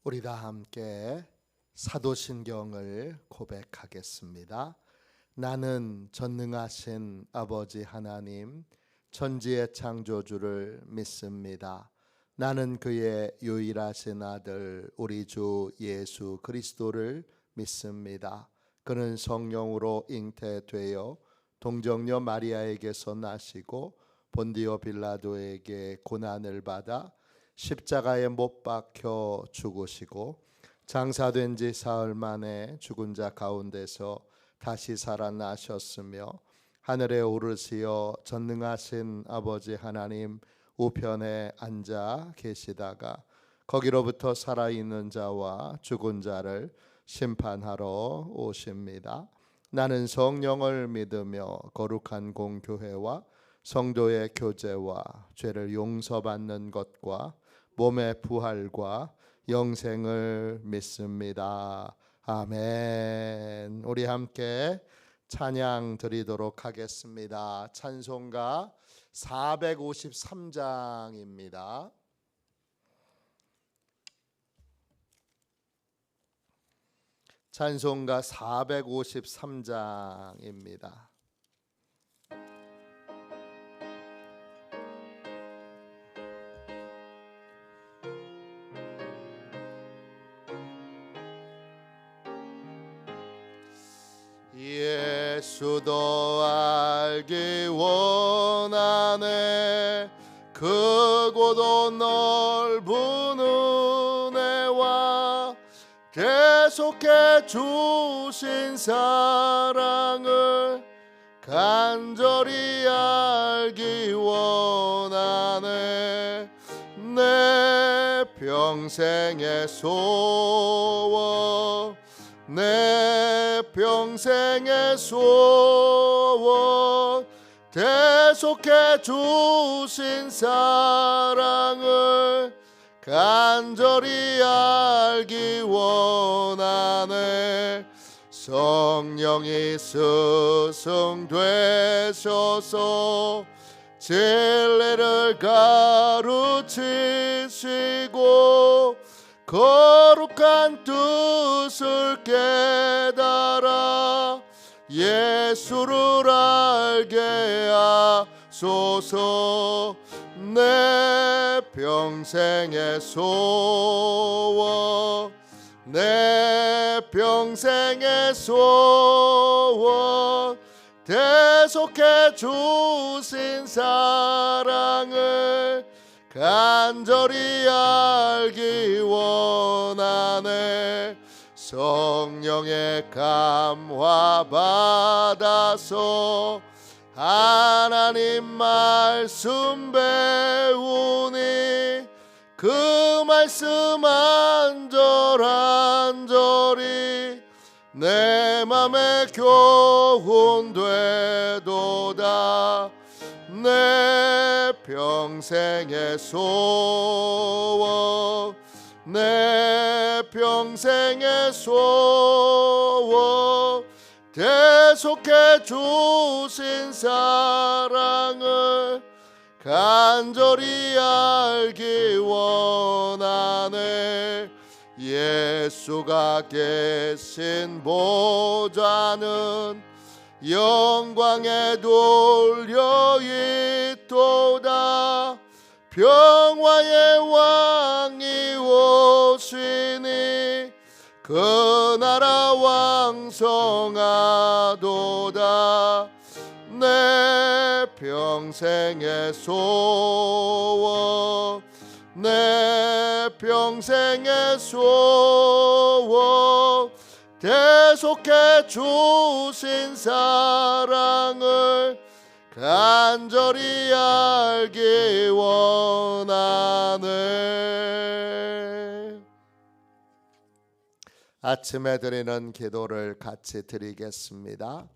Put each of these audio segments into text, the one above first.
우리 다 함께 사도신경을 고백하겠습니다. 나는 전능하신 아버지 하나님, 천지의 창조주를 믿습니다. 나는 그의 유일하신 아들 우리 주 예수 그리스도를 믿습니다. 그는 성령으로 잉태되어 동정녀 마리아에게서 나시고 본디오 빌라도에게 고난을 받아 십자가에 못 박혀 죽으시고 장사된 지 사흘 만에 죽은 자 가운데서 다시 살아나셨으며 하늘에 오르시어 전능하신 아버지 하나님 우편에 앉아 계시다가 거기로부터 살아있는 자와 죽은 자를 심판하러 오십니다. 나는 성령을 믿으며 거룩한 공교회와 성도의 교제와 죄를 용서받는 것과 몸의 부활과 영생을 믿습니다. 아멘. 우리 함께 찬양 드리도록 하겠습니다. 찬송가 453장입니다. 찬송가 453장입니다. 예수도 알기 원하네. 크고도 넓은 은혜와 계속해 주신 사랑을 간절히 알기 원하네. 내 평생의 소원, 내 평생의 소원, 계속해 주신 사랑을 간절히 알기 원하네. 성령이 스승되셔서 진리를 가르치시고 거룩한 뜻을 깨달아 예수를 알게 하소서. 내 평생의 소원, 내 평생의 소원, 계속해 주신 사랑을 간절히 알기 원하네. 성령의 감화 받아서 하나님 말씀 배우니 그 말씀 한 절 한 절이 내 맘에 교훈되도다. 내 평생의 소원, 내 평생의 소원, 계속해 주신 사랑을 간절히 알기 원하네. 예수가 계신 보좌는 영광에 돌려 있도다. 평화의 왕이 오시니 그 나라 왕성하도다. 내 평생의 소원, 내 평생의 소원, 계속해 주신 사랑을 간절히 알기 원하네. 아침에 드리는 기도를 같이 드리겠습니다.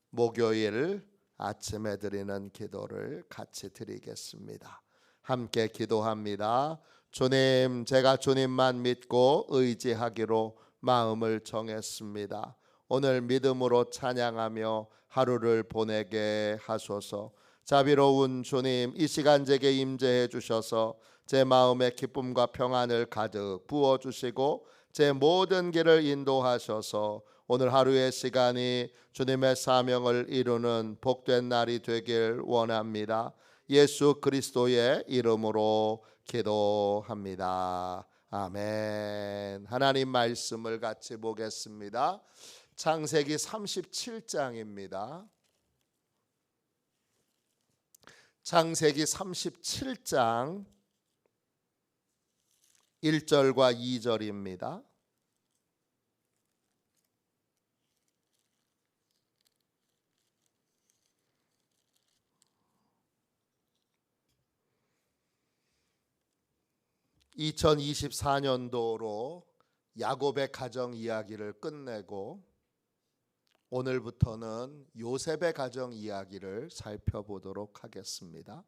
목요일 아침에 드리는 기도를 같이 드리겠습니다. 함께 기도합니다. 주님, 제가 주님만 믿고 의지하기로 마음을 정했습니다. 오늘 믿음으로 찬양하며 하루를 보내게 하소서. 자비로운 주님, 이 시간 제게 임재해 주셔서 제 마음에 기쁨과 평안을 가득 부어주시고 제 모든 길을 인도하셔서 오늘 하루의 시간이 주님의 사명을 이루는 복된 날이 되길 원합니다. 예수 그리스도의 이름으로 기도합니다. 아멘. 하나님 말씀을 같이 보겠습니다. 창세기 37장입니다. 창세기 37장 1절과 2절입니다. (2024년도로) 야곱의 가정 이야기를 끝내고 오늘부터는 요셉의 가정 이야기를 살펴보도록 하겠습니다.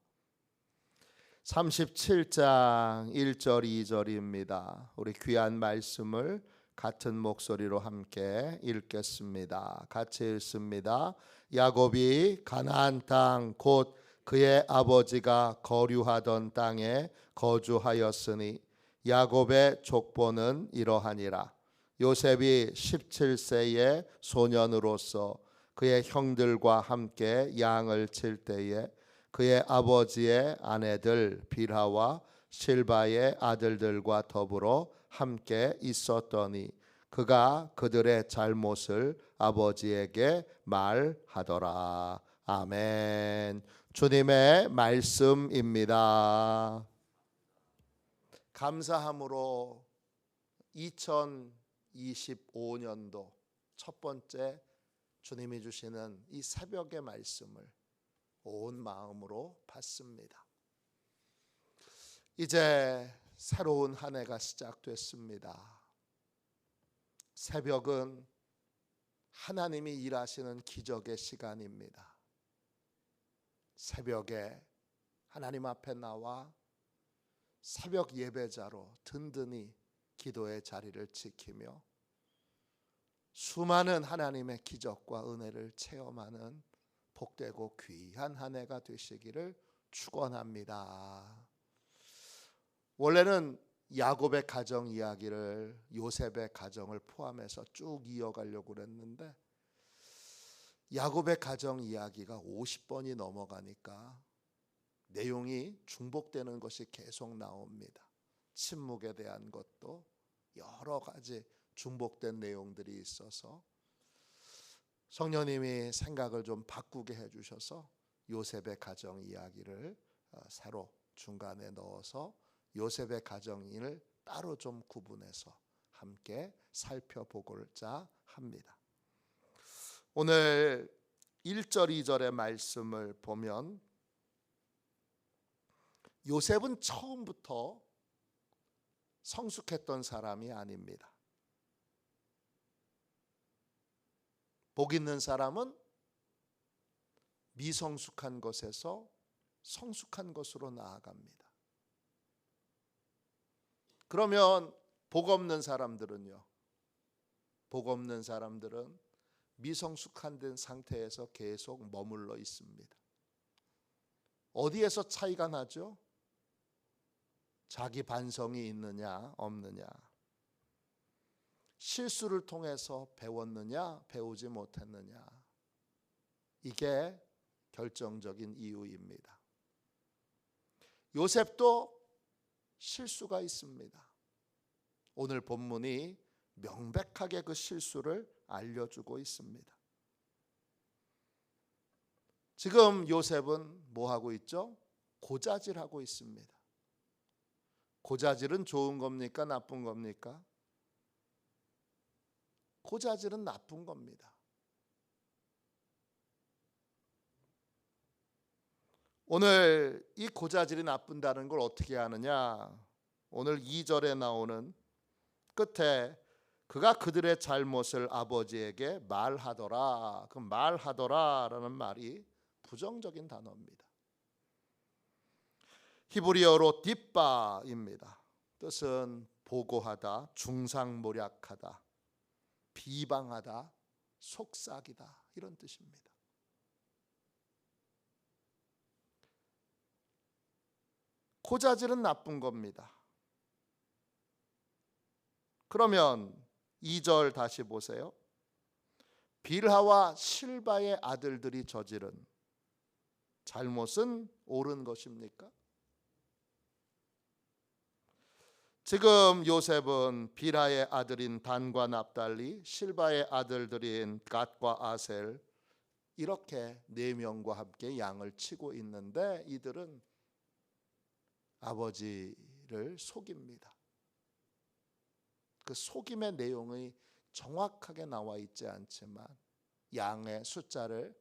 37장 1절 2절입니다. 우리 귀한 말씀을 같은 목소리로 함께 읽겠습니다. 같이 읽습니다. 야곱이 가나안 땅 곧 그의 아버지가 거류하던 땅에 거주하였으니 야곱의 족보는 이러하니라. 요셉이 17세의 소년으로서 그의 형들과 함께 양을 칠 때에 그의 아버지의 아내들 빌하와 실바의 아들들과 더불어 함께 있었더니 그가 그들의 잘못을 아버지에게 말하더라. 아멘. 주님의 말씀입니다. 감사함으로 2025년도 첫 번째 주님이 주시는 이 새벽의 말씀을 온 마음으로 받습니다. 이제 새로운 한 해가 시작됐습니다. 새벽은 하나님이 일하시는 기적의 시간입니다. 새벽에 하나님 앞에 나와 새벽 예배자로 든든히 기도의 자리를 지키며 수많은 하나님의 기적과 은혜를 체험하는 복되고 귀한 한 해가 되시기를 축원합니다. 원래는 야곱의 가정 이야기를 요셉의 가정을 포함해서 쭉 이어가려고 그랬는데 야곱의 가정 이야기가 50번이 넘어가니까 내용이 중복되는 것이 계속 나옵니다. 침묵에 대한 것도 여러 가지 중복된 내용들이 있어서 성령님이 생각을 좀 바꾸게 해주셔서 요셉의 가정 이야기를 새로 중간에 넣어서 요셉의 가정을 따로 좀 구분해서 함께 살펴보고자 합니다. 오늘 1절 2절의 말씀을 보면 요셉은 처음부터 성숙했던 사람이 아닙니다. 복 있는 사람은 미성숙한 것에서 성숙한 것으로 나아갑니다. 그러면 복 없는 사람들은요? 복 없는 사람들은 미성숙한 상태에서 계속 머물러 있습니다. 어디에서 차이가 나죠? 자기 반성이 있느냐 없느냐, 실수를 통해서 배웠느냐 배우지 못했느냐, 이게 결정적인 이유입니다. 요셉도 실수가 있습니다. 오늘 본문이 명백하게 그 실수를 알려주고 있습니다. 지금 요셉은 뭐 하고 있죠? 고자질하고 있습니다. 고자질은 좋은 겁니까? 나쁜 겁니까? 고자질은 나쁜 겁니다. 오늘 이 고자질이 나쁜다는 걸 어떻게 아느냐? 오늘 2절에 나오는 끝에 그가 그들의 잘못을 아버지에게 말하더라. 그 말하더라라는 말이 부정적인 단어입니다. 히브리어로 딥바입니다. 뜻은 보고하다, 중상모략하다, 비방하다, 속삭이다, 이런 뜻입니다. 고자질은 나쁜 겁니다. 그러면 2절 다시 보세요. 빌하와 실바의 아들들이 저지른 잘못은 옳은 것입니까? 지금 요셉은 빌하의 아들인 단과 납달리, 실바의 아들들인 갓과 아셀, 이렇게 4명과 함께 양을 치고 있는데 이들은 아버지를 속입니다. 그 속임의 내용이 정확하게 나와 있지 않지만 양의 숫자를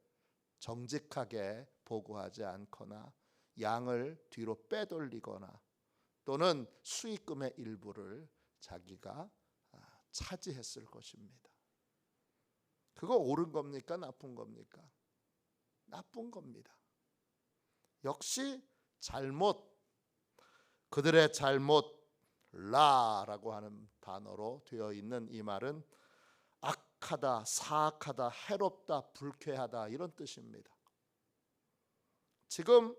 정직하게 보고하지 않거나 양을 뒤로 빼돌리거나 또는 수익금의 일부를 자기가 차지했을 것입니다. 그거 옳은 겁니까? 나쁜 겁니까? 나쁜 겁니다. 역시 잘못, 그들의 잘못, 라라고 하는 단어로 되어 있는 이 말은 악하다, 사악하다, 해롭다, 불쾌하다 이런 뜻입니다. 지금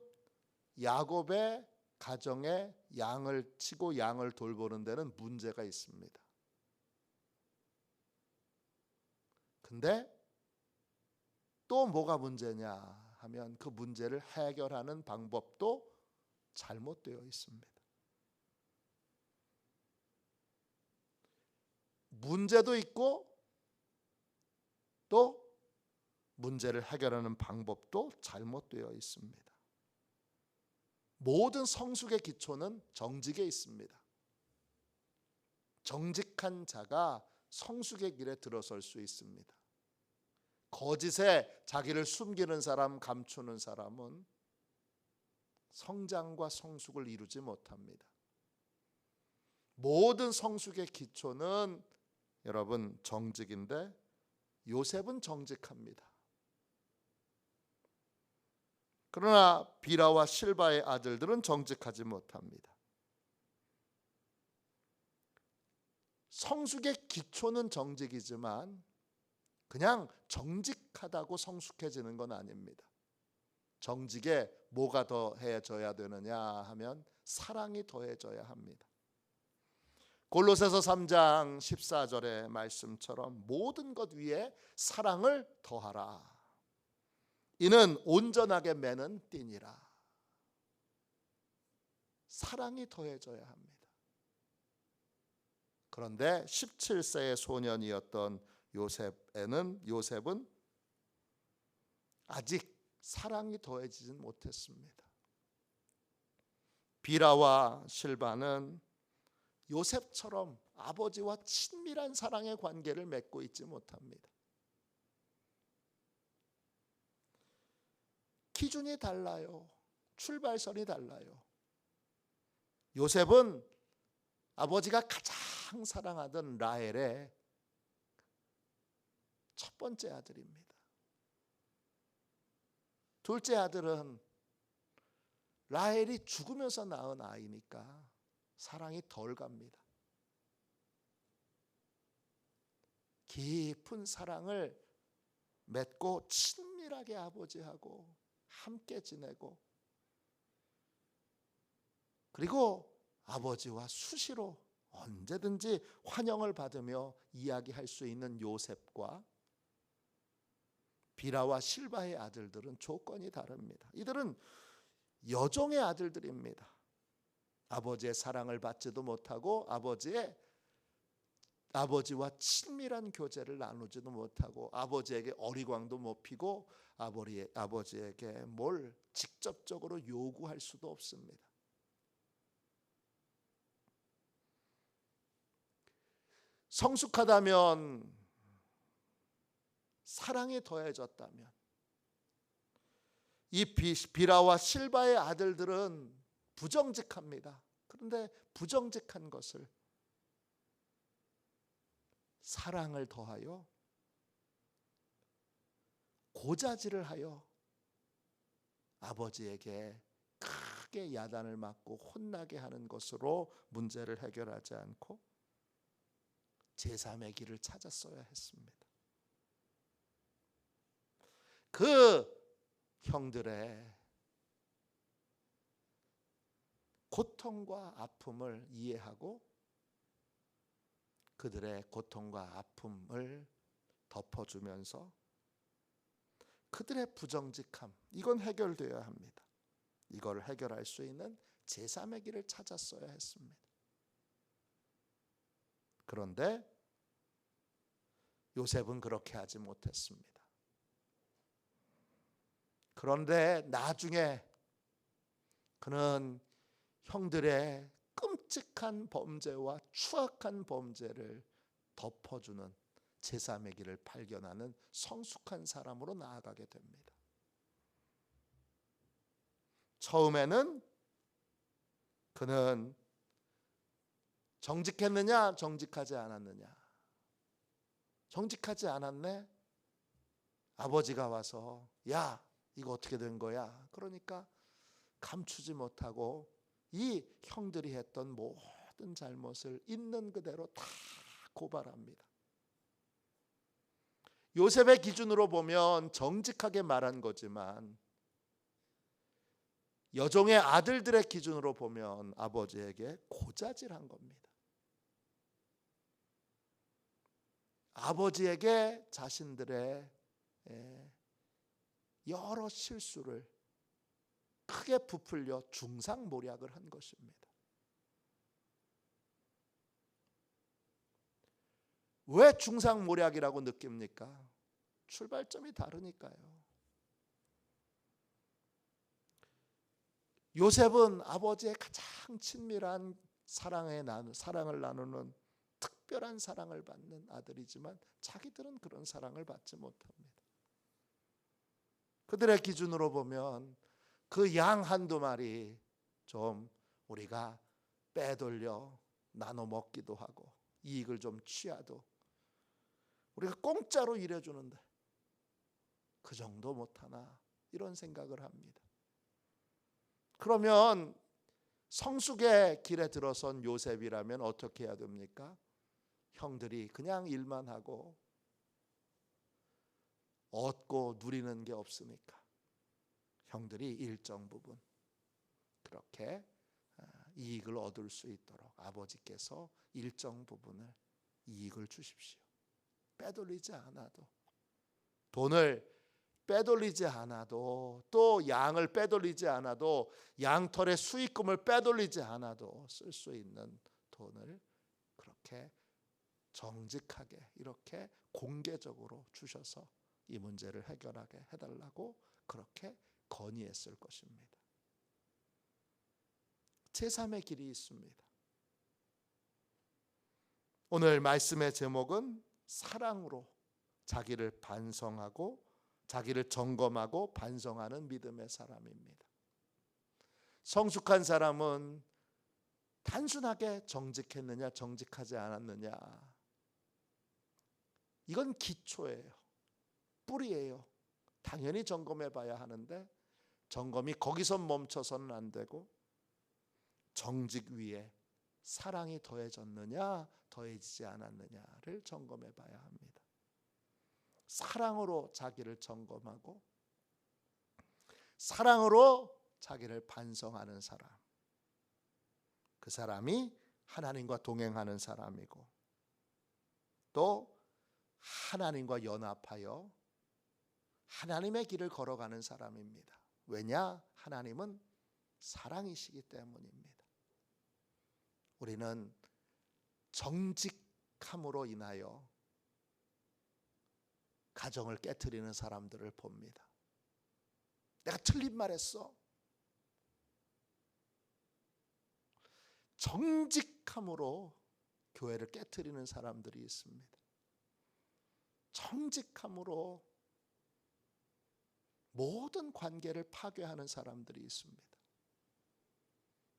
야곱의 가정에 양을 치고 양을 돌보는 데는 문제가 있습니다. 근데 또 뭐가 문제냐 하면 그 문제를 해결하는 방법도 잘못되어 있습니다. 문제도 있고 또 문제를 해결하는 방법도 잘못되어 있습니다. 모든 성숙의 기초는 정직에 있습니다. 정직한 자가 성숙의 길에 들어설 수 있습니다. 거짓에 자기를 숨기는 사람, 감추는 사람은 성장과 성숙을 이루지 못합니다. 모든 성숙의 기초는 여러분 정직인데 요셉은 정직합니다. 그러나 빌하와 실바의 아들들은 정직하지 못합니다. 성숙의 기초는 정직이지만 그냥 정직하다고 성숙해지는 건 아닙니다. 정직에 뭐가 더해져야 되느냐 하면 사랑이 더해져야 합니다. 골로새서 3장 14절의 말씀처럼 모든 것 위에 사랑을 더하라. 이는 온전하게 매는 띠니라. 사랑이 더해져야 합니다. 그런데 17세의 소년이었던 요셉은 아직 사랑이 더해지진 못했습니다. 빌하와 실바는 요셉처럼 아버지와 친밀한 사랑의 관계를 맺고 있지 못합니다. 기준이 달라요. 출발선이 달라요. 요셉은 아버지가 가장 사랑하던 라헬의 첫 번째 아들입니다. 둘째 아들은 라헬이 죽으면서 낳은 아이니까 사랑이 덜 갑니다. 깊은 사랑을 맺고 친밀하게 아버지하고 함께 지내고 그리고 아버지와 수시로 언제든지 환영을 받으며 이야기할 수 있는 요셉과 빌하와 실바의 아들들은 조건이 다릅니다. 이들은 여종의 아들들입니다. 아버지의 사랑을 받지도 못하고 아버지와 친밀한 교제를 나누지도 못하고 아버지에게 어리광도 못 피고 아버지에게 뭘 직접적으로 요구할 수도 없습니다. 성숙하다면, 사랑이 더해졌다면 이 빌하와 실바의 아들들은 부정직합니다. 그런데 부정직한 것을 사랑을 더하여 고자질을 하여 아버지에게 크게 야단을 맞고 혼나게 하는 것으로 문제를 해결하지 않고 제3의 길을 찾았어야 했습니다. 그 형들의 고통과 아픔을 이해하고 그들의 고통과 아픔을 덮어주면서 그들의 부정직함, 이건 해결되어야 합니다. 이걸 해결할 수 있는 제3의 길을 찾았어야 했습니다. 그런데 요셉은 그렇게 하지 못했습니다. 그런데 나중에 그는 형들의 끔찍한 범죄와 추악한 범죄를 덮어주는 제3의 길을 발견하는 성숙한 사람으로 나아가게 됩니다. 처음에는 그는 정직했느냐 정직하지 않았느냐, 정직하지 않았네. 아버지가 와서 야 이거 어떻게 된 거야, 그러니까 감추지 못하고 이 형들이 했던 모든 잘못을 있는 그대로 다 고발합니다. 요셉의 기준으로 보면 정직하게 말한 거지만 여종의 아들들의 기준으로 보면 아버지에게 고자질한 겁니다. 아버지에게 자신들의 여러 실수를 크게 부풀려 중상모략을 한 것입니다. 왜 중상모략이라고 느낍니까? 출발점이 다르니까요. 요셉은 아버지의 가장 친밀한 사랑을 나누는 특별한 사랑을 받는 아들이지만 자기들은 그런 사랑을 받지 못합니다. 그들의 기준으로 보면 그 양 한두 마리 좀 우리가 빼돌려 나눠 먹기도 하고 이익을 좀 취하도 우리가 공짜로 일해주는데 그 정도 못하나, 이런 생각을 합니다. 그러면 성숙의 길에 들어선 요셉이라면 어떻게 해야 됩니까? 형들이 그냥 일만 하고 얻고 누리는 게 없으니까 형들이 일정 부분 그렇게 이익을 얻을 수 있도록 아버지께서 일정 부분을 이익을 주십시오. 빼돌리지 않아도, 돈을 빼돌리지 않아도, 또 양을 빼돌리지 않아도, 양털의 수익금을 빼돌리지 않아도 쓸 수 있는 돈을 그렇게 정직하게 이렇게 공개적으로 주셔서 이 문제를 해결하게 해달라고 그렇게 건의했을 것입니다. 제3의 길이 있습니다. 오늘 말씀의 제목은 사랑으로 자기를 반성하고 자기를 점검하고 반성하는 믿음의 사람입니다. 성숙한 사람은 단순하게 정직했느냐 정직하지 않았느냐, 이건 기초예요. 뿌리예요. 당연히 점검해 봐야 하는데 점검이 거기서 멈춰서는 안 되고 정직 위에 사랑이 더해졌느냐 더해지지 않았느냐를 점검해 봐야 합니다. 사랑으로 자기를 점검하고 사랑으로 자기를 반성하는 사람, 그 사람이 하나님과 동행하는 사람이고 또 하나님과 연합하여 하나님의 길을 걸어가는 사람입니다. 왜냐? 하나님은 사랑이시기 때문입니다. 우리는 정직함으로 인하여 가정을 깨트리는 사람들을 봅니다. 내가 틀린 말 했어. 정직함으로 교회를 깨트리는 사람들이 있습니다. 정직함으로 모든 관계를 파괴하는 사람들이 있습니다.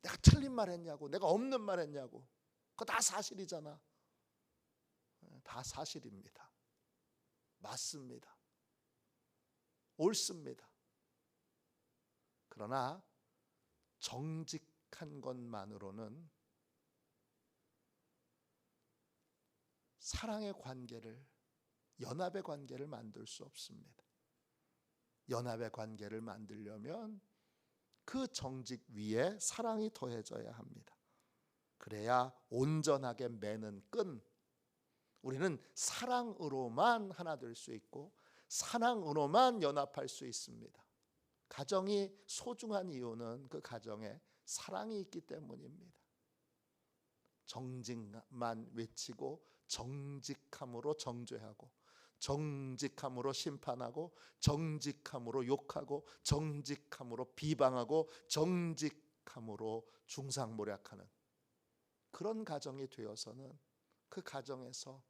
내가 틀린 말 했냐고, 내가 없는 말 했냐고, 그거 다 사실이잖아. 다 사실입니다. 맞습니다. 옳습니다. 그러나 정직한 것만으로는 사랑의 관계를, 연합의 관계를 만들 수 없습니다. 연합의 관계를 만들려면 그 정직 위에 사랑이 더해져야 합니다. 그래야 온전하게 매는 끈, 우리는 사랑으로만 하나 될 수 있고 사랑으로만 연합할 수 있습니다. 가정이 소중한 이유는 그 가정에 사랑이 있기 때문입니다. 정직만 외치고 정직함으로 정죄하고 정직함으로 심판하고 정직함으로 욕하고 정직함으로 비방하고 정직함으로 중상모략하는 그런 가정이 되어서는 그 가정에서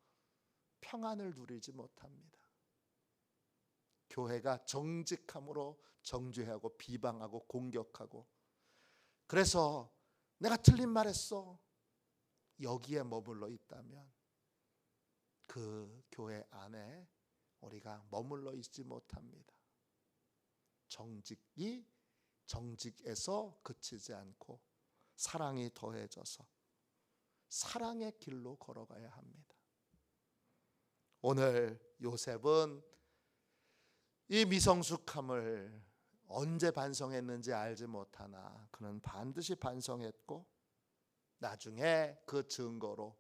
평안을 누리지 못합니다. 교회가 정직함으로 정죄하고 비방하고 공격하고, 그래서 내가 틀린 말 했어, 여기에 머물러 있다면 그 교회 안에 우리가 머물러 있지 못합니다. 정직이 정직에서 그치지 않고 사랑이 더해져서 사랑의 길로 걸어가야 합니다. 오늘 요셉은 이 미성숙함을 언제 반성했는지 알지 못하나 그는 반드시 반성했고, 나중에 그 증거로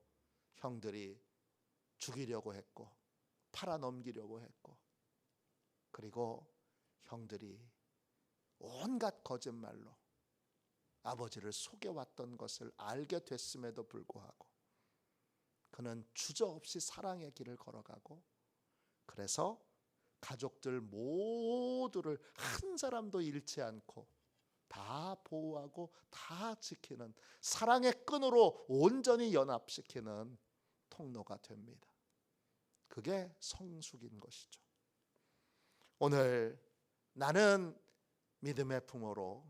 형들이 죽이려고 했고 팔아넘기려고 했고, 그리고 형들이 온갖 거짓말로 아버지를 속여왔던 것을 알게 됐음에도 불구하고 그는 주저없이 사랑의 길을 걸어가고, 그래서 가족들 모두를 한 사람도 잃지 않고 다 보호하고 다 지키는 사랑의 끈으로 온전히 연합시키는 통로가 됩니다. 그게 성숙인 것이죠. 오늘 나는 믿음의 품으로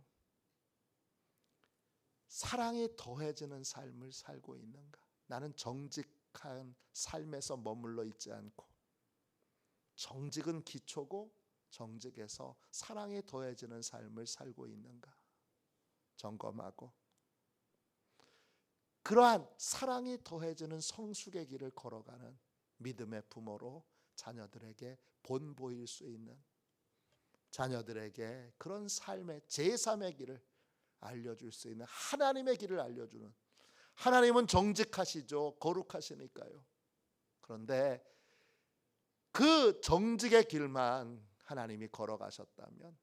사랑이 더해지는 삶을 살고 있는가? 나는 정직한 삶에서 머물러 있지 않고, 정직은 기초고 정직에서 사랑이 더해지는 삶을 살고 있는가 점검하고, 그러한 사랑이 더해지는 성숙의 길을 걸어가는 믿음의 부모로 자녀들에게 본보일 수 있는, 자녀들에게 그런 삶의 제3의 길을 알려줄 수 있는, 하나님의 길을 알려주는, 하나님은 정직하시죠. 거룩하시니까요. 그런데 그 정직의 길만 하나님이 걸어가셨다면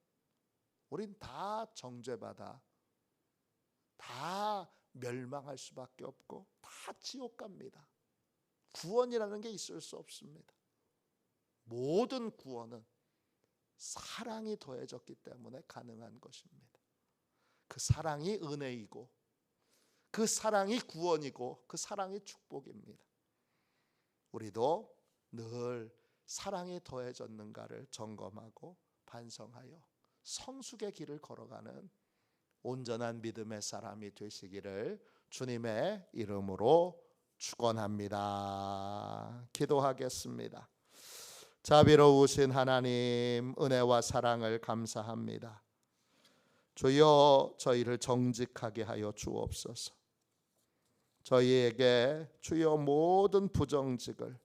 우린 다 정죄받아 다 멸망할 수밖에 없고 다 지옥 갑니다. 구원이라는 게 있을 수 없습니다. 모든 구원은 사랑이 더해졌기 때문에 가능한 것입니다. 그 사랑이 은혜이고 그 사랑이 구원이고 그 사랑이 축복입니다. 우리도 늘 사랑이 더해졌는가를 점검하고 반성하여 성숙의 길을 걸어가는 온전한 믿음의 사람이 되시기를 주님의 이름으로 축원합니다. 기도하겠습니다. 자비로우신 하나님, 은혜와 사랑을 감사합니다. 주여, 저희를 정직하게 하여 주옵소서. 저희에게 주여 모든 부정직을,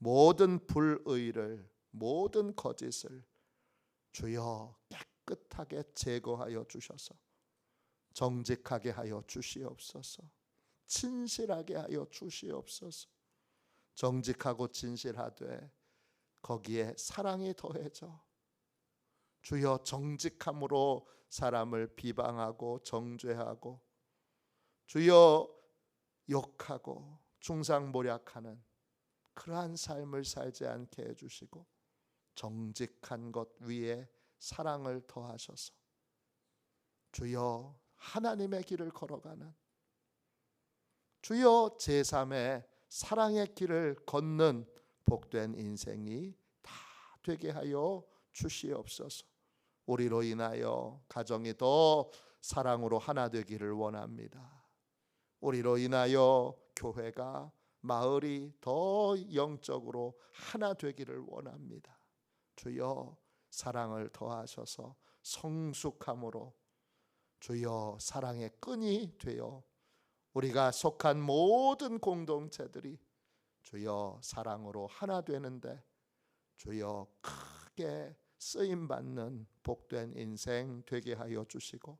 모든 불의를, 모든 거짓을 주여 깨끗하게 제거하여 주셔서 정직하게 하여 주시옵소서. 진실하게 하여 주시옵소서. 정직하고 진실하되 거기에 사랑이 더해져 주여 정직함으로 사람을 비방하고 정죄하고 주여 욕하고 중상모략하는 그러한 삶을 살지 않게 해주시고, 정직한 것 위에 사랑을 더하셔서 주여 하나님의 길을 걸어가는, 주여 제3의 사랑의 길을 걷는 복된 인생이 다 되게 하여 주시옵소서. 우리로 인하여 가정이 더 사랑으로 하나 되기를 원합니다. 우리로 인하여 교회가, 마을이 더 영적으로 하나 되기를 원합니다. 주여 사랑을 더하셔서 성숙함으로 주여 사랑의 끈이 되어 우리가 속한 모든 공동체들이 주여 사랑으로 하나 되는데 주여 크게 쓰임받는 복된 인생 되게 하여 주시고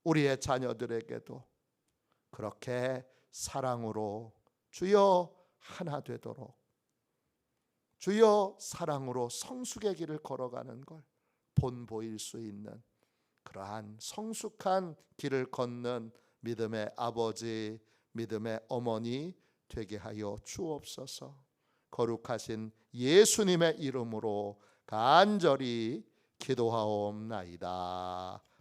우리의 자녀들에게도 그렇게 사랑으로 주여 하나 되도록 주여 사랑으로 성숙의 길을 걸어가는 걸 본보일 수 있는 그러한 성숙한 길을 걷는 믿음의 아버지, 믿음의 어머니 되게 하여 주옵소서. 거룩하신 예수님의 이름으로 간절히 기도하옵나이다.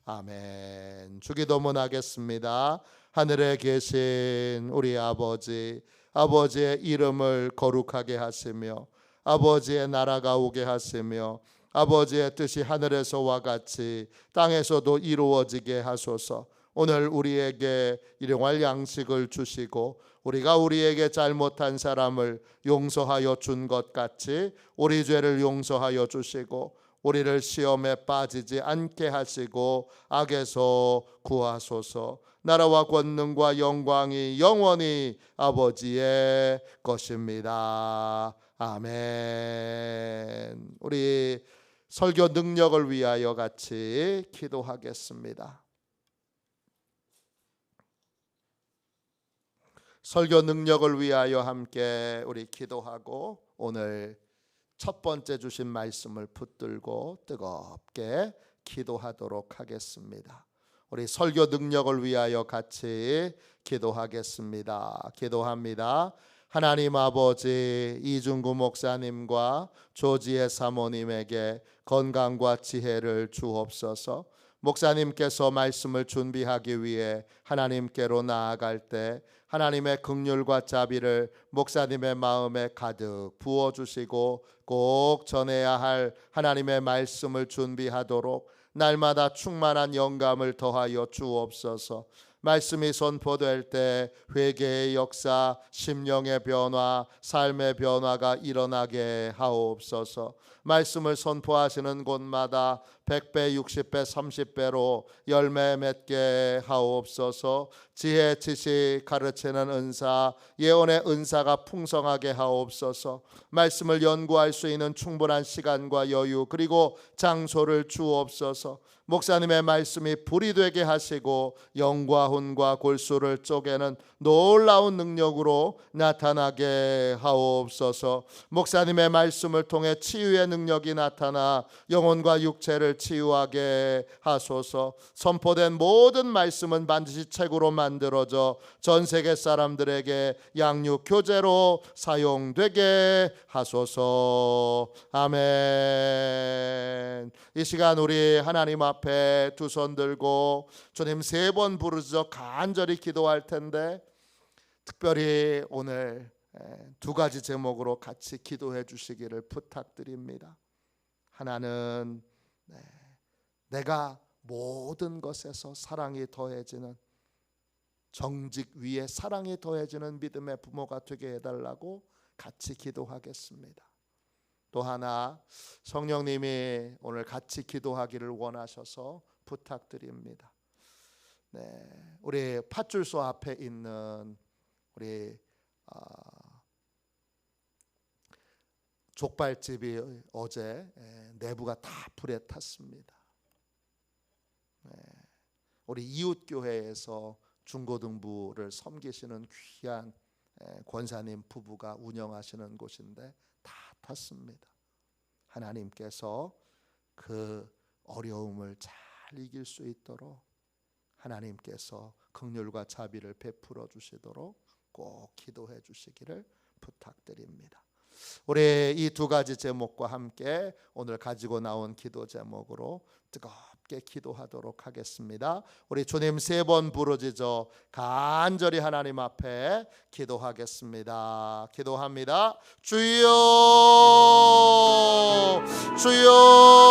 아멘. 주기도문 하겠습니다. 하늘에 계신 우리 아버지, 아버지의 이름을 거룩하게 하시며 아버지의 나라가 오게 하시며 아버지의 뜻이 하늘에서와 같이 땅에서도 이루어지게 하소서. 오늘 우리에게 일용할 양식을 주시고 우리가 우리에게 잘못한 사람을 용서하여 준 것 같이 우리 죄를 용서하여 주시고 우리를 시험에 빠지지 않게 하시고 악에서 구하소서. 나라와 권능과 영광이 영원히 아버지의 것입니다. 아멘. 우리 설교 능력을 위하여 같이 기도하겠습니다. 설교 능력을 위하여 함께 우리 기도하고 오늘 첫 번째 주신 말씀을 붙들고 뜨겁게 기도하도록 하겠습니다. 우리 설교 능력을 위하여 같이 기도하겠습니다. 기도합니다. 하나님 아버지, 이중구 목사님과 조지혜 사모님에게 건강과 지혜를 주옵소서. 목사님께서 말씀을 준비하기 위해 하나님께로 나아갈 때 하나님의 긍휼과 자비를 목사님의 마음에 가득 부어주시고 꼭 전해야 할 하나님의 말씀을 준비하도록 날마다 충만한 영감을 더하여 주옵소서. 말씀이 선포될 때 회개의 역사, 심령의 변화, 삶의 변화가 일어나게 하옵소서. 말씀을 선포하시는 곳마다 100배, 60배, 30배로 열매 맺게 하옵소서. 지혜, 지식, 가르치는 은사, 예언의 은사가 풍성하게 하옵소서. 말씀을 연구할 수 있는 충분한 시간과 여유 그리고 장소를 주옵소서. 목사님의 말씀이 불이 되게 하시고 영과 혼과 골수를 쪼개는 놀라운 능력으로 나타나게 하옵소서. 목사님의 말씀을 통해 치유의 능력이 나타나 영혼과 육체를 치유하게 하소서. 선포된 모든 말씀은 반드시 책으로 만들어져 전 세계 사람들에게 양육 교재로 사용되게 하소서. 아멘. 이 시간 우리 하나님 앞에 두 손 들고 주님 3번 부르짖어 간절히 기도할 텐데 특별히 오늘 2가지 제목으로 같이 기도해 주시기를 부탁드립니다. 하나는 내가 모든 것에서 사랑이 더해지는 정직 위에 사랑이 더해지는 믿음의 부모가 되게 해달라고 같이 기도하겠습니다. 또 하나 성령님이 오늘 같이 기도하기를 원하셔서 부탁드립니다. 우리 팥줄소 앞에 있는 우리 족발집이 어제 내부가 다 불에 탔습니다. 우리 이웃교회에서 중고등부를 섬기시는 귀한 권사님 부부가 운영하시는 곳인데 다 탔습니다. 하나님께서 그 어려움을 잘 이길 수 있도록 하나님께서 긍휼과 자비를 베풀어 주시도록 꼭 기도해 주시기를 부탁드립니다. 우리 이 2가지 제목과 함께 오늘 가지고 나온 기도 제목으로 뜨겁게 기도하도록 하겠습니다. 우리 주님 3번 부르짖어 간절히 하나님 앞에 기도하겠습니다. 기도합니다. 주여, 주여.